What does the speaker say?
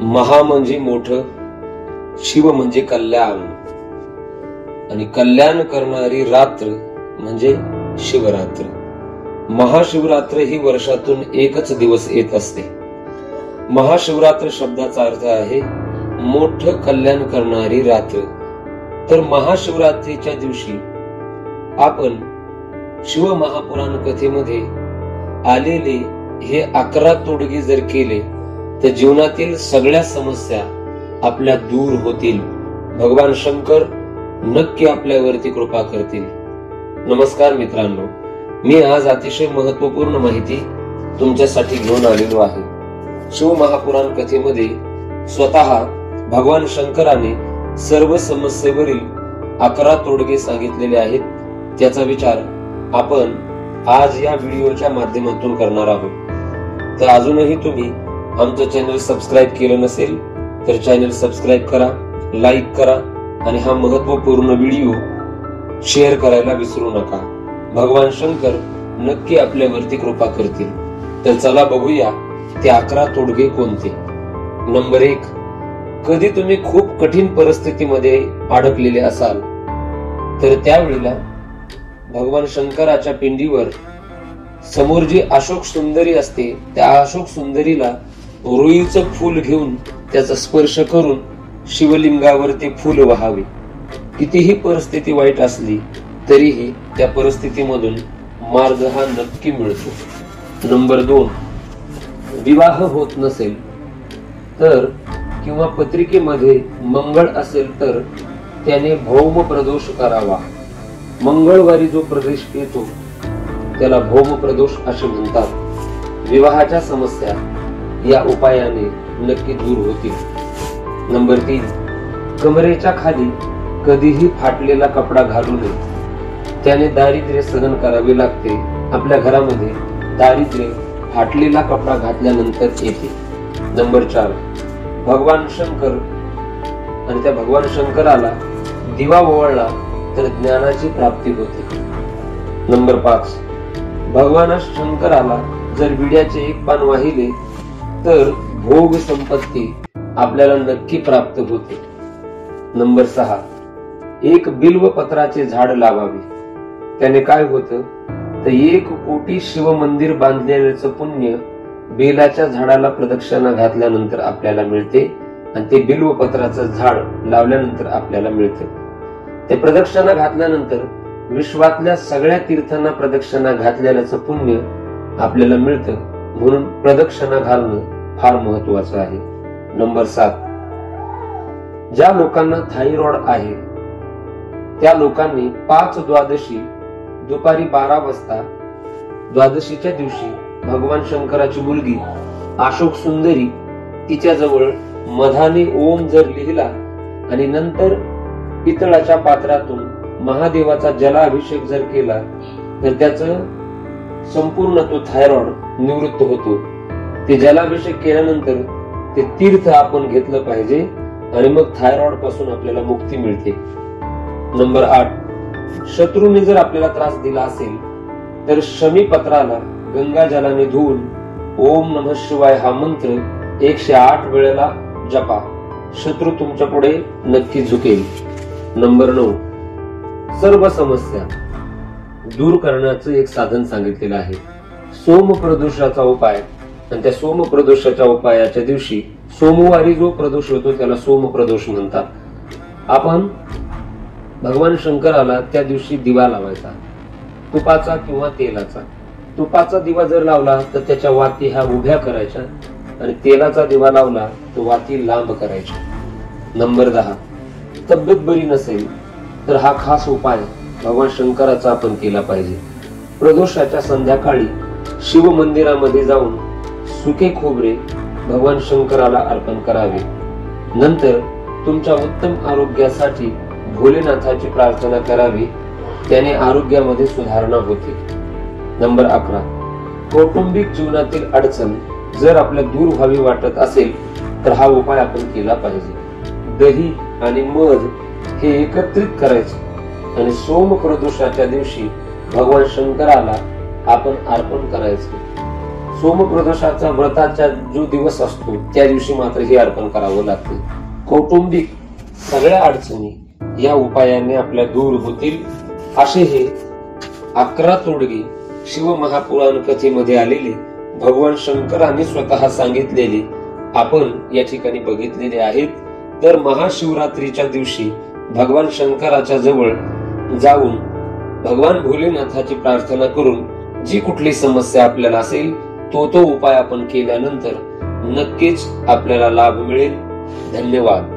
महा म्हणजे मोठं, शिव म्हणजे कल्याण, आणि कल्याण करणारी रात्र म्हणजे शिवरात्र. महाशिवरात्र ही वर्षातून एकच दिवस येत असते. महाशिवरात्र शब्दाचा अर्थ आहे मोठं कल्याण करणारी रात्र. तर महाशिवरात्रीच्या दिवशी आपण शिव महापुराण कथेमध्ये आलेले हे 11 तोडगे जर केले तर जीवनातील सगळ्या समस्या आपल्या दूर होतील. भगवान शंकर नक्की आपल्यावरती कृपा करतील. नमस्कार मित्रांनो, मी आज अतिशय महत्वपूर्ण माहिती तुमच्यासाठी घेऊन आलेलो आहे. शिव महापुराण कथेमध्ये स्वतः भगवान शंकराने सर्व समस्येवरील 11 तोडगे सांगितलेले आहेत. त्याचा विचार आपण आज या व्हिडिओच्या माध्यमातून करणार आहोत. तर अजूनही तुम्ही आमचं चॅनल सबस्क्राईब केलं नसेल तर चॅनल सबस्क्राईब करा, लाईक करा आणि हा महत्वपूर्ण व्हिडिओ शेअर करायला विसरू नका. भगवान शंकर नक्की आपल्यावरती कृपा करतील. तर चला बघूया ते 11 तोडगे कोणते. नंबर 1, कधी तुम्ही खूप कठीण परिस्थितीमध्ये अडकलेले असाल तर त्यावेळेला भगवान शंकराच्या पिंडीवर समोर जी अशोक सुंदरी असते त्या अशोक सुंदरीला रुईचं फूल घेऊन त्याचा स्पर्श करून शिवलिंगावर ते फूल वहावे. कितीही परिस्थिती वाईट असली तरीही त्या परिस्थितीमधून मार्ग हा नक्की मिळतो. नंबर 2, विवाह होत नसेल तर किंवा पत्रिकेमध्ये मंगळ असेल तर त्याने भौम प्रदोष करावा. मंगळवारी जो प्रदेश येतो त्याला भौम प्रदोष असे म्हणतात. विवाहाच्या समस्या या उपायाने नक्की दूर होतील. नंबर 3, कमरेच्या खाली कधीही फाटलेला कपडा घालू नये. त्याने दारिद्र्य सहन करावे लागते. आपल्या घरामध्ये दारिद्र्य फाटलेला कपडा घातल्यानंतर येते. नंबर 4, भगवान शंकर आणि त्या भगवान शंकराला दिवा ओवाळला तर ज्ञानाची प्राप्ती होते. नंबर 5, भगवान शंकराला जर विड्याचे एक पान वाहिले तर भोग संपत्ती आपल्याला नक्की प्राप्त होते. नंबर 6, एक बिल्व पत्राचे झाड लावावे. त्याने काय होतं तर 1 कोटी शिव मंदिर बांधलेल्याचं पुण्य बेलाच्या झाडाला प्रदक्षिणा घातल्यानंतर आपल्याला मिळते आणि ते बिल्व पत्राचं झाड लावल्यानंतर आपल्याला मिळते. ते प्रदक्षिणा घातल्यानंतर विश्वातल्या सगळ्या तीर्थांना प्रदक्षिणा घातलेल्याचं पुण्य आपल्याला मिळतं. म्हणून प्रदक्षिणा घालणं फार महत्वाचं आहे. नंबर 7, ज्या लोकांना थायरॉइड आहे त्या लोकांनी 5 द्वादशी दुपारी 12 वाजता द्वादशीच्या दिवशी भगवान शंकराची मुलगी अशोक सुंदरी तिच्या जवळ मधाने ओम जर लिहिला आणि नंतर पितळाच्या पात्रातून महादेवाचा जलाभिषेक जर केला तर त्याचं संपूर्ण तो थायरॉइड निवृत्त होतो. ते जलाभिषेक केल्यानंतर ते तीर्थ आपण घेतलं पाहिजे आणि मग थायरॉइड पासून आपल्याला मुक्ती मिळते. नंबर 8, शत्रूने जर आपल्याला त्रास दिला असेल तर शमी पत्राला गंगा जलाने धुवून ओम नमः शिवाय हा मंत्र 108 वेळेला जपा. शत्रू तुमच्या पुढे नक्की झुकेल. नंबर 9, सर्व समस्या दूर करण्याचं एक साधन सांगितलेलं आहे, सोम प्रदोषाचा उपाय. आणि त्या सोम प्रदोषाच्या उपायाच्या दिवशी सोमवारी जो प्रदोष होतो त्याला सोम प्रदोष म्हणतात. आपण भगवान शंकराला त्या दिवशी दिवा लावायचा, तुपाचा किंवा तेलाचा. तुपाचा दिवा जर लावला तर त्याच्या वाती ह्या उभ्या करायच्या आणि तेलाचा दिवा लावला तर वाती लांब करायच्या. नंबर 10, तब्येत बरी नसेल तर हा खास उपाय भगवान शंकराचा आपण केला पाहिजे. प्रदोषाच्या संध्याकाळी शिव मंदिरामध्ये जाऊन सुके खोबरे भगवान शंकराला अर्पण करावे. नंतर तुमच्या उत्तम आरोग्यासाठी भोलेनाथाची प्रार्थना करावी. त्याने आरोग्यामध्ये सुधारणा होते. नंबर 11, कौटुंबिक जीवनातील अडचण जर आपल्या दूर व्हावी वाटत असेल तर हा उपाय आपण केला पाहिजे. दही आणि मध हे एकत्रित करायचे आणि सोम प्रदोषाच्या दिवशी भगवान शंकराला आपण अर्पण करायचे. सोमप्रदोषाचा व्रताचा जो दिवस असतो त्या दिवशी मात्र हे अर्पण करावं लागते. कौटुंबिक सगळ्या अडचणी या उपायाने आपल्या दूर होतील असे हे 11 तोडगे शिव महापुराण कथेमध्ये आलेले भगवान शंकरांनी स्वतः सांगितलेले आपण या ठिकाणी बघितलेले आहेत. तर महाशिवरात्रीच्या दिवशी भगवान शंकराच्या जवळ जाऊन भगवान भोलेनाथाची प्रार्थना करून जी कुठली समस्या आपल्याला असेल तो उपाय आपण केल्यानंतर नक्कीच आपल्याला लाभ मिळेल. धन्यवाद.